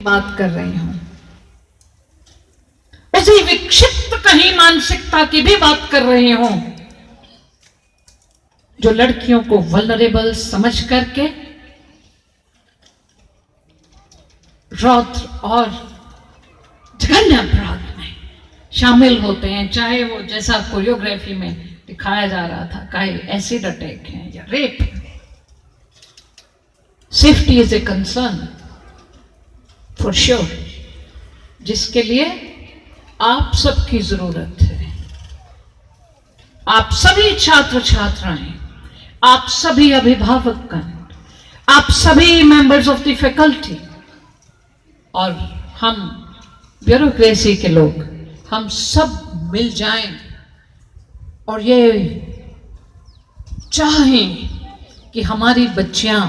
बात कर रही हूं, उसी विक्षिप्त कहीं मानसिकता की भी बात कर रही हूं जो लड़कियों को वल्नरेबल समझ करके रौद्र और जघन्य अपराध में शामिल होते हैं, चाहे वो जैसा कोरियोग्राफी में दिखाया जा रहा था, चाहे एसिड अटैक है या rape. Safety is a concern for sure, जिसके लिए आप सबकी जरूरत है। आप सभी छात्र छात्राएं, आप सभी अभिभावकगण, आप सभी मेंबर्स ऑफ द फैकल्टी और हम ब्यूरोक्रेसी के लोग, हम सब मिल जाएं और ये चाहें कि हमारी बच्चियां,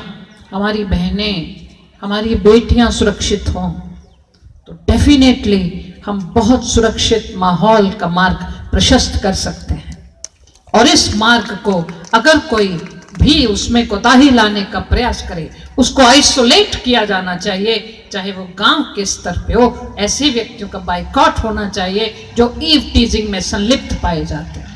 हमारी बहनें, हमारी बेटियां सुरक्षित हों, तो डेफिनेटली हम बहुत सुरक्षित माहौल का मार्ग प्रशस्त कर सकते हैं। और इस मार्ग को अगर कोई भी उसमें कोताही लाने का प्रयास करे, उसको आइसोलेट किया जाना चाहिए, चाहे वो गांव के स्तर पे हो। ऐसे व्यक्तियों का बाइकॉट होना चाहिए जो ईव टीजिंग में संलिप्त पाए जाते हैं।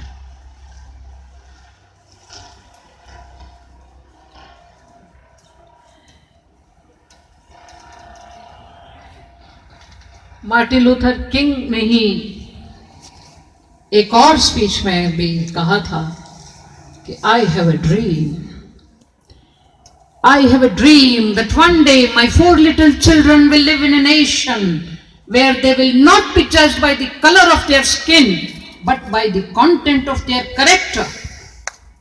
मार्टिन लूथर किंग ने ही एक और स्पीच में भी कहा था कि I have a dream, I have a dream that one day my 4 little children will live in a nation where they will not be judged by the color of their skin but by the content of their character.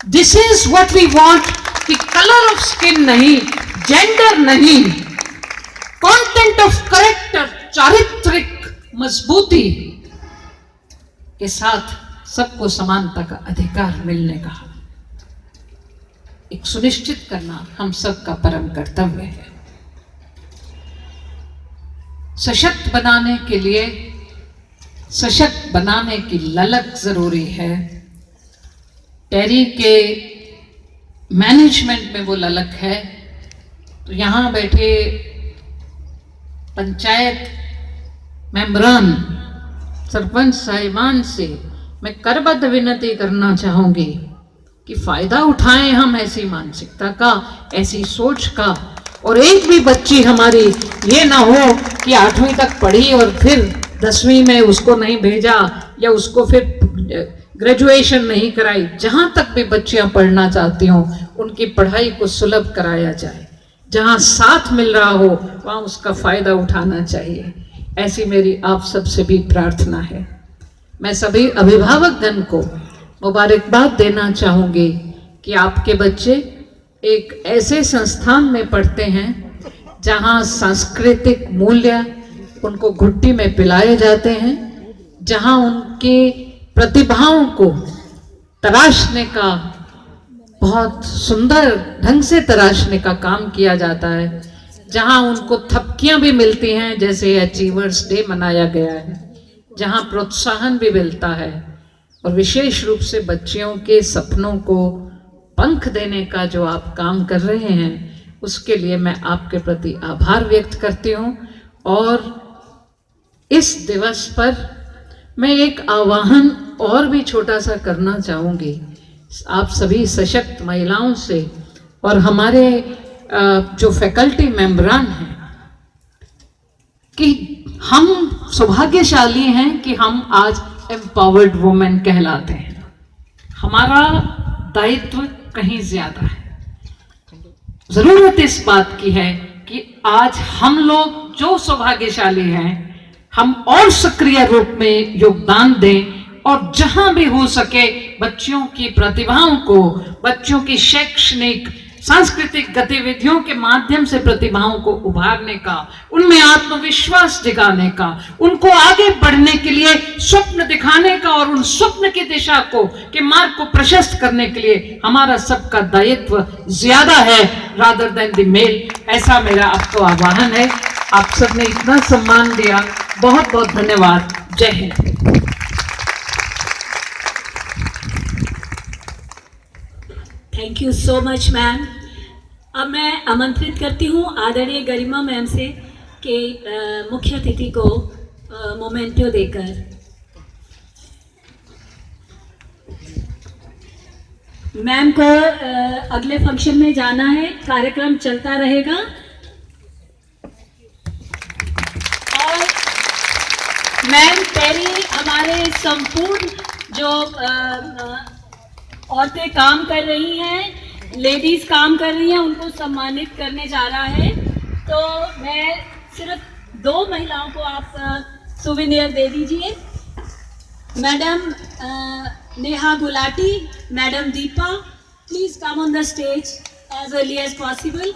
This is what we want, कि color of skin नहीं, gender नहीं, content of character, चारित्रिक मजबूती के साथ सबको समानता का अधिकार मिलने का एक सुनिश्चित करना हम सबका परम कर्तव्य है। सशक्त बनाने के लिए सशक्त बनाने की ललक जरूरी है। टेरी के मैनेजमेंट में वो ललक है। तो यहाँ बैठे पंचायत मेंबरान, सरपंच साहिबान से मैं करबद्ध विनती करना चाहूंगी कि फायदा उठाएं हम ऐसी मानसिकता का, ऐसी सोच का। और एक भी बच्ची हमारी ये ना हो कि 8वीं तक पढ़ी और फिर 10वीं में उसको नहीं भेजा या उसको फिर ग्रेजुएशन नहीं कराई। जहां तक भी बच्चियां पढ़ना चाहती हों उनकी पढ़ाई को सुलभ कराया जाए। जहां साथ मिल रहा हो वहां उसका फायदा उठाना चाहिए। ऐसी मेरी आप सबसे भी प्रार्थना है। मैं सभी अभिभावकगण को मुबारकबाद देना चाहूंगी कि आपके बच्चे एक ऐसे संस्थान में पढ़ते हैं जहां सांस्कृतिक मूल्य उनको घुट्टी में पिलाए जाते हैं, जहां उनकी प्रतिभाओं को तराशने का, बहुत सुंदर ढंग से तराशने का काम किया जाता है, जहां उनको थपकियां भी मिलती हैं जैसे अचीवर्स डे मनाया गया है, जहां प्रोत्साहन भी मिलता है और विशेष रूप से बच्चियों के सपनों को पंख देने का जो आप काम कर रहे हैं उसके लिए मैं आपके प्रति आभार व्यक्त करती हूँ। और इस दिवस पर मैं एक आह्वान और भी छोटा सा करना चाहूँगी आप सभी सशक्त महिलाओं से और हमारे जो फैकल्टी मेंबरान हैं कि हम सौभाग्यशाली हैं कि हम आज एम्पावर्ड वुमेन कहलाते हैं। हमारा दायित्व कहीं ज्यादा है। जरूरत इस बात की है कि आज हम लोग जो सौभाग्यशाली हैं हम और सक्रिय रूप में योगदान दें और जहां भी हो सके बच्चियों की प्रतिभाओं को, बच्चों की शैक्षणिक सांस्कृतिक गतिविधियों के माध्यम से प्रतिभाओं को उभारने का, उनमें आत्मविश्वास जगाने का, उनको आगे बढ़ने के लिए स्वप्न दिखाने का और उन स्वप्न की दिशा को के मार्ग को प्रशस्त करने के लिए हमारा सबका दायित्व ज्यादा है रादर देन द मेल। ऐसा मेरा आपको आह्वान है। आप सबने इतना सम्मान दिया, बहुत बहुत धन्यवाद। जय Hind. Thank you so much ma'am. अब मैं आमंत्रित करती हूँ आदरणीय गरिमा मैम से के मुख्य अतिथि को मोमेंटो देकर। मैम को अगले फंक्शन में जाना है, कार्यक्रम चलता रहेगा। और मैम टेरी हमारे संपूर्ण जो औरतें काम कर रही हैं, लेडीज काम कर रही हैं, उनको सम्मानित करने जा रहा है। तो मैं सिर्फ 2 महिलाओं को आप सुवेनियर दे दीजिए। Madam Neha Gulati, madam Deepa, please come on the stage as early as possible.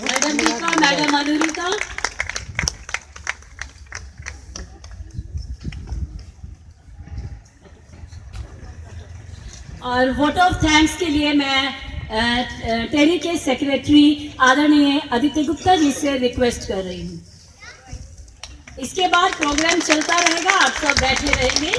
Madam Deepa, madam Anurita. और वोट ऑफ थैंक्स के लिए मैं टेरी के सेक्रेटरी आदरणीय आदित्य गुप्ता जी से रिक्वेस्ट कर रही हूँ। इसके बाद प्रोग्राम चलता रहेगा, आप सब बैठे रहेंगे।